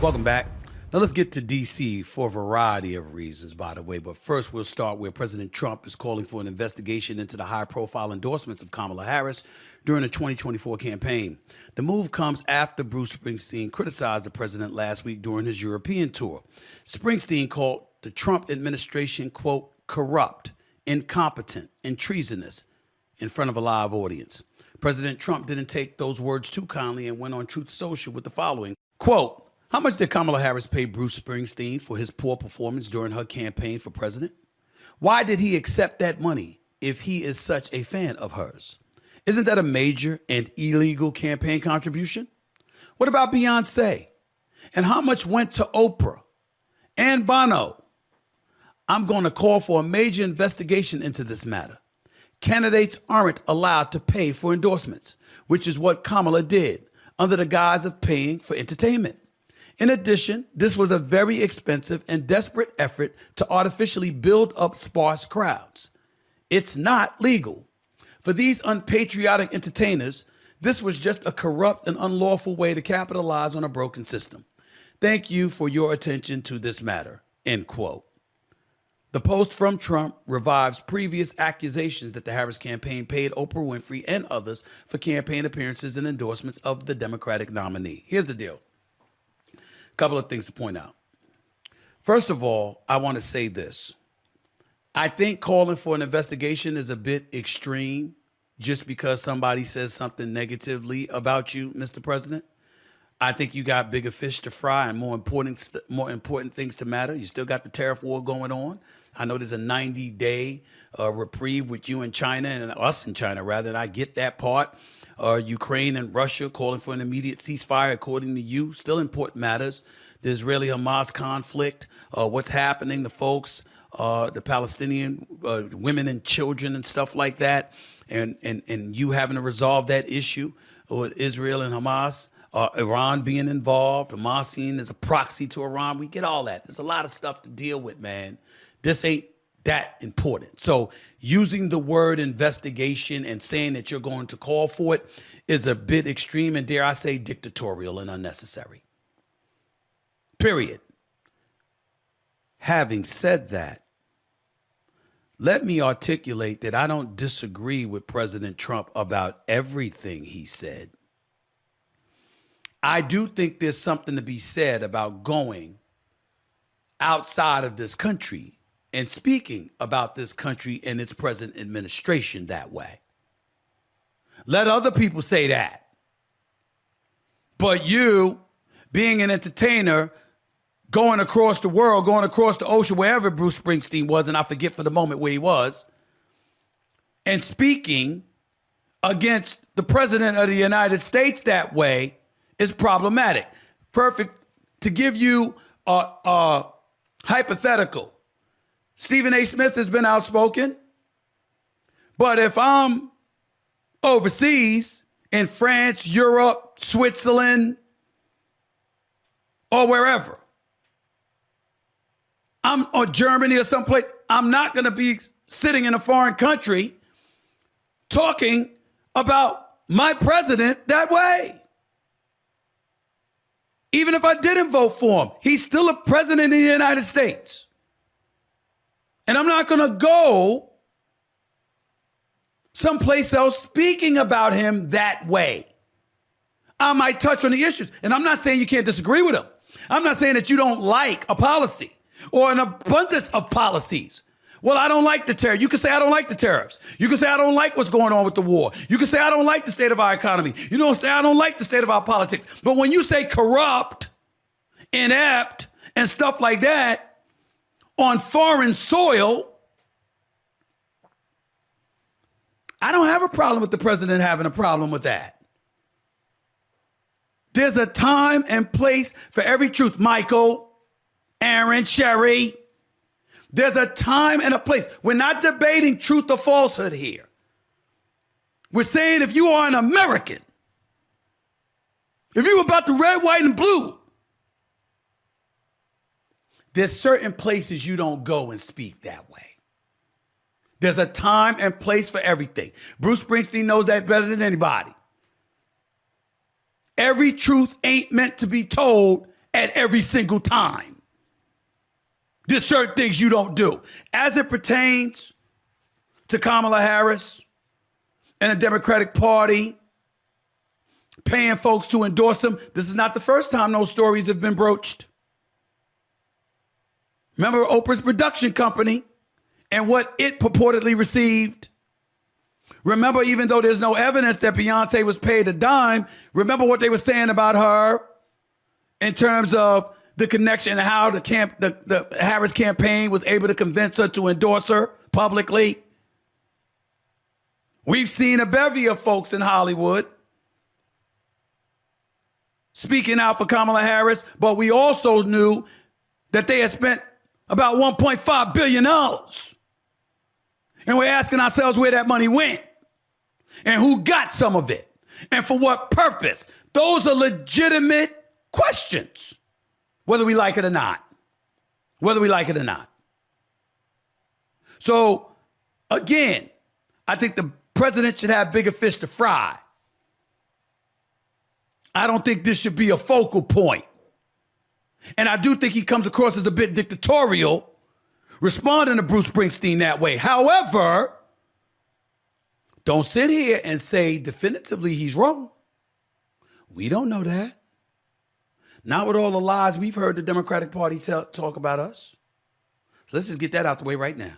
Welcome back. Now let's get to D.C. for a variety of reasons, by the way. But first, we'll start where President Trump is calling for an investigation into the high-profile endorsements of Kamala Harris during the 2024 campaign. The move comes after Bruce Springsteen criticized the president last week during his European tour. Springsteen called the Trump administration, quote, corrupt, incompetent, and treasonous in front of a live audience. President Trump didn't take those words too kindly and went on Truth Social with the following, quote, how much did Kamala Harris pay Bruce Springsteen for his poor performance during her campaign for president? Why did he accept that money if he is such a fan of hers? Isn't that a major and illegal campaign contribution? What about Beyonce? And how much went to Oprah and Bono? I'm going to call for a major investigation into this matter. Candidates aren't allowed to pay for endorsements, which is what Kamala did under the guise of paying for entertainment. In addition, this was a very expensive and desperate effort to artificially build up sparse crowds. It's not legal. For these unpatriotic entertainers, this was just a corrupt and unlawful way to capitalize on a broken system. Thank you for your attention to this matter, end quote. The post from Trump revives previous accusations that the Harris campaign paid Oprah Winfrey and others for campaign appearances and endorsements of the Democratic nominee. Here's the deal. Couple of things to point out. First of all, I want to say this. I think calling for an investigation is a bit extreme just because somebody says something negatively about you, Mr. President. I think you got bigger fish to fry and more important things to matter. You still got the tariff war going on. I know there's a 90-day reprieve with you in China and us in China, rather, and I get that part. Ukraine and Russia calling for an immediate ceasefire, according to you. Still important matters. The Israeli-Hamas conflict, what's happening, the folks, the Palestinian women and children and stuff like that, and you having to resolve that issue with Israel and Hamas, Iran being involved, Hamas seen as a proxy to Iran. We get all that. There's a lot of stuff to deal with, man. This ain't that important. So using the word investigation and saying that you're going to call for it is a bit extreme and, dare I say, dictatorial and unnecessary. Period. Having said that, let me articulate that I don't disagree with President Trump about everything he said. I do think there's something to be said about going outside of this country and speaking about this country and its present administration that way. Let other people say that. But you, being an entertainer, going across the world, going across the ocean, wherever Bruce Springsteen was, and I forget for the moment where he was, and speaking against the president of the United States that way is problematic. Perfect. To give you a hypothetical, Stephen A. Smith has been outspoken, but if I'm overseas in France, Europe, Switzerland, or wherever, or Germany or someplace, I'm not going to be sitting in a foreign country talking about my president that way. Even if I didn't vote for him, he's still a president of the United States. And I'm not going to go someplace else speaking about him that way. I might touch on the issues. And I'm not saying you can't disagree with him. I'm not saying that you don't like a policy or an abundance of policies. Well, I don't like the tariff. You can say I don't like the tariffs. You can say I don't like what's going on with the war. You can say I don't like the state of our economy. You don't say I don't like the state of our politics. But when you say corrupt, inept, and stuff like that on foreign soil, I don't have a problem with the president having a problem with that. There's a time and place for every truth. Michael, Aaron, Sherry. There's a time and a place. We're not debating truth or falsehood here. We're saying if you are an American, if you're about the red, white, and blue, there's certain places you don't go and speak that way. There's a time and place for everything. Bruce Springsteen knows that better than anybody. Every truth ain't meant to be told at every single time. There's certain things you don't do. As it pertains to Kamala Harris and the Democratic Party paying folks to endorse them, this is not the first time those stories have been broached. Remember Oprah's production company and what it purportedly received? Remember, even though there's no evidence that Beyonce was paid a dime, remember what they were saying about her in terms of the connection and how the Harris campaign was able to convince her to endorse her publicly. We've seen a bevy of folks in Hollywood speaking out for Kamala Harris, but we also knew that they had spent about $1.5 billion. And we're asking ourselves where that money went and who got some of it and for what purpose. Those are legitimate questions, whether we like it or not. Whether we like it or not. So, again, I think the president should have bigger fish to fry. I don't think this should be a focal point. And I do think he comes across as a bit dictatorial, responding to Bruce Springsteen that way. However, don't sit here and say definitively he's wrong. We don't know that. Not with all the lies we've heard the Democratic Party talk about us. So let's just get that out the way right now.